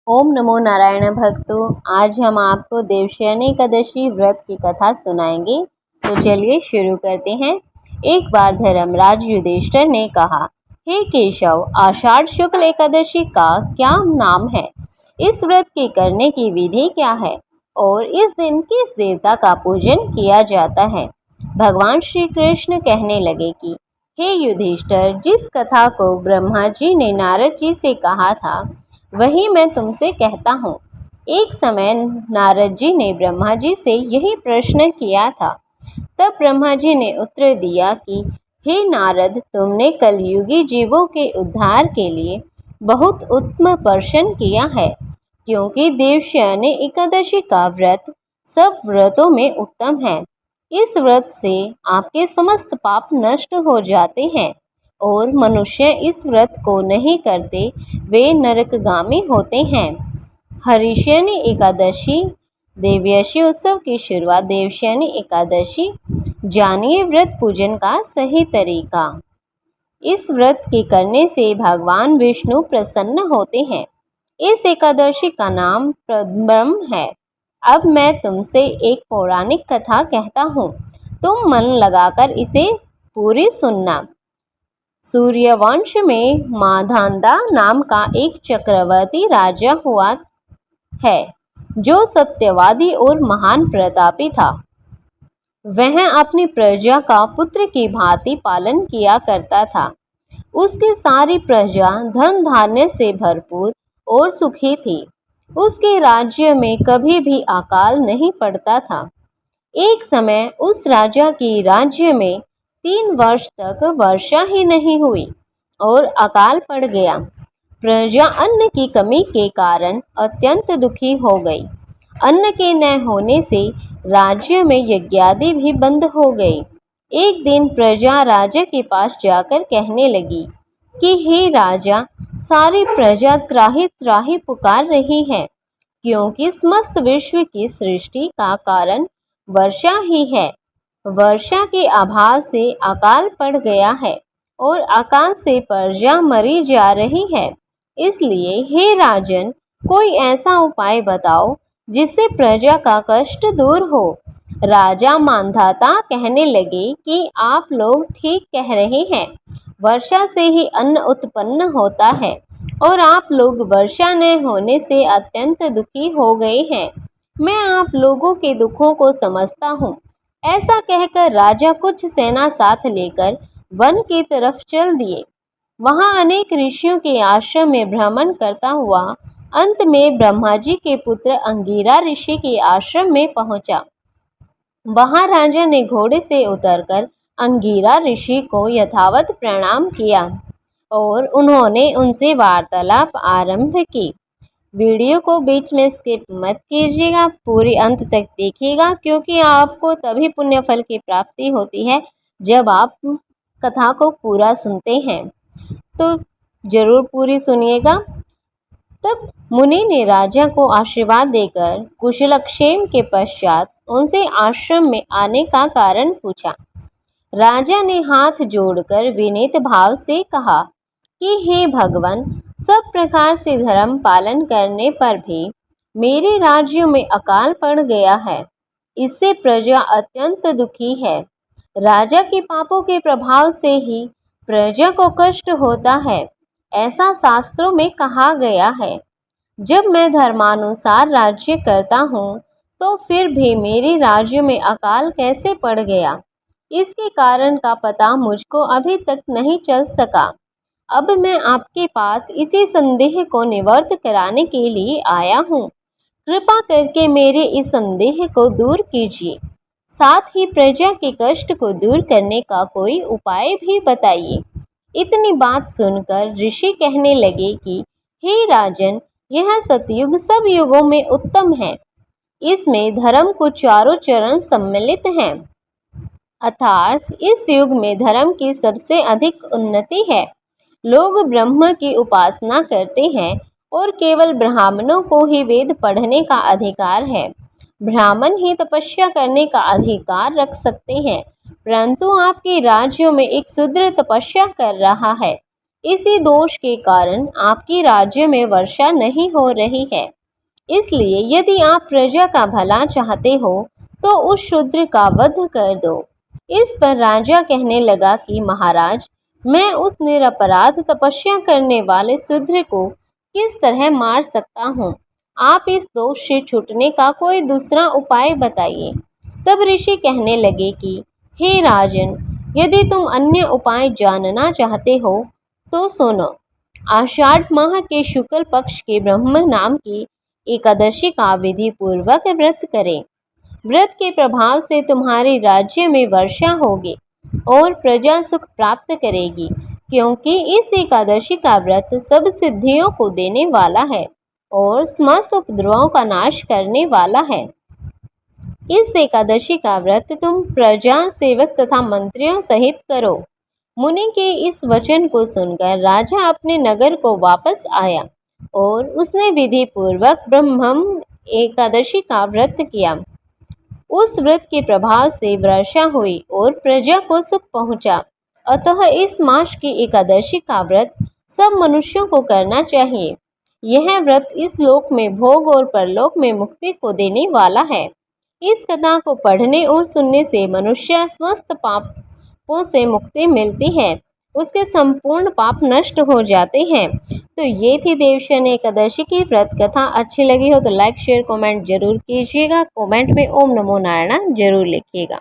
ओम नमो नारायण भक्तों। आज हम आपको देवशयनी एकादशी व्रत की कथा सुनाएंगे। तो चलिए शुरू करते हैं। एक बार धर्मराज युधिष्ठिर ने कहा, हे केशव, आषाढ़ शुक्ल एकादशी का क्या नाम है? इस व्रत के करने की विधि क्या है और इस दिन किस देवता का पूजन किया जाता है? भगवान श्री कृष्ण कहने लगे कि हे युधिष्ठिर, जिस कथा को ब्रह्मा जी ने नारद जी से कहा था वही मैं तुमसे कहता हूँ। एक समय नारद जी ने ब्रह्मा जी से यही प्रश्न किया था। तब ब्रह्मा जी ने उत्तर दिया कि हे नारद, तुमने कलयुगी जीवों के उद्धार के लिए बहुत उत्तम प्रश्न किया है, क्योंकि देवशयनी एकादशी का व्रत सब व्रतों में उत्तम है। इस व्रत से आपके समस्त पाप नष्ट हो जाते हैं और मनुष्य इस व्रत को नहीं करते वे नरकगामी होते हैं। हरिशयनी एकादशी देवयशी उत्सव की शुरुआत। देवशयनी एकादशी, जानिए व्रत पूजन का सही तरीका। इस व्रत के करने से भगवान विष्णु प्रसन्न होते हैं। इस एकादशी का नाम ब्रह्म है। अब मैं तुमसे एक पौराणिक कथा कहता हूँ, तुम मन लगाकर इसे पूरी सुनना। सूर्यवंश में माधांधा नाम का एक चक्रवर्ती राजा हुआ है, जो सत्यवादी और महान प्रतापी था। वह अपनी प्रजा का पुत्र की भांति पालन किया करता था। उसकी सारी प्रजा धन धान्य से भरपूर और सुखी थी। उसके राज्य में कभी भी अकाल नहीं पड़ता था। एक समय उस राजा की राज्य में 3 वर्ष तक वर्षा ही नहीं हुई और अकाल पड़ गया। प्रजा अन्न की कमी के कारण अत्यंत दुखी हो गई। अन्न के न होने से राज्य में यज्ञादि भी बंद हो गए। एक दिन प्रजा राजा के पास जाकर कहने लगी कि हे राजा, सारी प्रजा त्राहि त्राहि पुकार रही है, क्योंकि समस्त विश्व की सृष्टि का कारण वर्षा ही है। वर्षा के अभाव से अकाल पड़ गया है और अकाल से प्रजा मरी जा रही है। इसलिए हे राजन, कोई ऐसा उपाय बताओ जिससे प्रजा का कष्ट दूर हो। राजा मांधाता कहने लगे कि आप लोग ठीक कह रहे हैं। वर्षा से ही अन्न उत्पन्न होता है और आप लोग वर्षा न होने से अत्यंत दुखी हो गए हैं। मैं आप लोगों के दुखों को समझता हूँ। ऐसा कहकर राजा कुछ सेना साथ लेकर वन की तरफ चल दिए। वहां अनेक ऋषियों के आश्रम में भ्रमण करता हुआ अंत में ब्रह्मा जी के पुत्र अंगिरा ऋषि के आश्रम में पहुंचा। वहां राजा ने घोड़े से उतरकर अंगिरा ऋषि को यथावत प्रणाम किया और उन्होंने उनसे वार्तालाप आरंभ की। वीडियो को बीच में स्किप मत कीजिएगा, पूरी अंत तक देखिएगा, क्योंकि आपको तभी पुण्य फल की प्राप्ति होती है जब आप कथा को पूरा सुनते हैं। तो जरूर पूरी सुनिएगा। तब मुनि ने राजा को आशीर्वाद देकर कुशलक्षेम के पश्चात उनसे आश्रम में आने का कारण पूछा। राजा ने हाथ जोड़कर विनीत भाव से कहा कि हे भगवान, सब प्रकार से धर्म पालन करने पर भी मेरे राज्य में अकाल पड़ गया है। इससे प्रजा अत्यंत दुखी है। राजा के पापों के प्रभाव से ही प्रजा को कष्ट होता है, ऐसा शास्त्रों में कहा गया है। जब मैं धर्मानुसार राज्य करता हूँ तो फिर भी मेरे राज्य में अकाल कैसे पड़ गया, इसके कारण का पता मुझको अभी तक नहीं चल सका। अब मैं आपके पास इसी संदेह को निवृत्त कराने के लिए आया हूँ। कृपा करके मेरे इस संदेह को दूर कीजिए। साथ ही प्रजा के कष्ट को दूर करने का कोई उपाय भी बताइए। इतनी बात सुनकर ऋषि कहने लगे कि हे राजन, यह सतयुग सब युगों में उत्तम है। इसमें धर्म को चारों चरण सम्मिलित हैं, अर्थात इस युग में धर्म की सबसे अधिक उन्नति है। लोग ब्रह्म की उपासना करते हैं और केवल ब्राह्मणों को ही वेद पढ़ने का अधिकार है। ब्राह्मण ही तपस्या करने का अधिकार रख सकते हैं, परंतु आपके राज्यों में एक शूद्र तपस्या कर रहा है। इसी दोष के कारण आपकी राज्य में वर्षा नहीं हो रही है। इसलिए यदि आप प्रजा का भला चाहते हो तो उस शूद्र का वध कर दो। इस पर राजा कहने लगा कि महाराज, मैं उस निरपराध तपस्या करने वाले शूद्र को किस तरह मार सकता हूँ? आप इस दोष से छूटने का कोई दूसरा उपाय बताइए। तब ऋषि कहने लगे कि हे राजन, यदि तुम अन्य उपाय जानना चाहते हो तो सुनो। आषाढ़ माह के शुक्ल पक्ष के ब्रह्म नाम की एकादशी का विधि पूर्वक व्रत करें। व्रत के प्रभाव से तुम्हारे राज्य में वर्षा होगी और प्रजा सुख प्राप्त करेगी, क्योंकि इस एकादशी का व्रत सब सिद्धियों को देने वाला है और समस्त उपद्रवों का नाश करने वाला है। इस एकादशी का व्रत तुम प्रजा, सेवक तथा मंत्रियों सहित करो। मुनि के इस वचन को सुनकर राजा अपने नगर को वापस आया और उसने विधि पूर्वक ब्रह्म एकादशी का व्रत किया। उस व्रत के प्रभाव से वर्षा हुई और प्रजा को सुख पहुंचा। अतः इस मास की एकादशी का व्रत सब मनुष्यों को करना चाहिए। यह व्रत इस लोक में भोग और परलोक में मुक्ति को देने वाला है। इस कथा को पढ़ने और सुनने से मनुष्य समस्त पापों से मुक्ति मिलती है, उसके संपूर्ण पाप नष्ट हो जाते हैं। तो ये थी देवशयनी एकादशी की व्रत कथा। अच्छी लगी हो तो लाइक शेयर कमेंट जरूर कीजिएगा। कमेंट में ओम नमो नारायण जरूर लिखिएगा।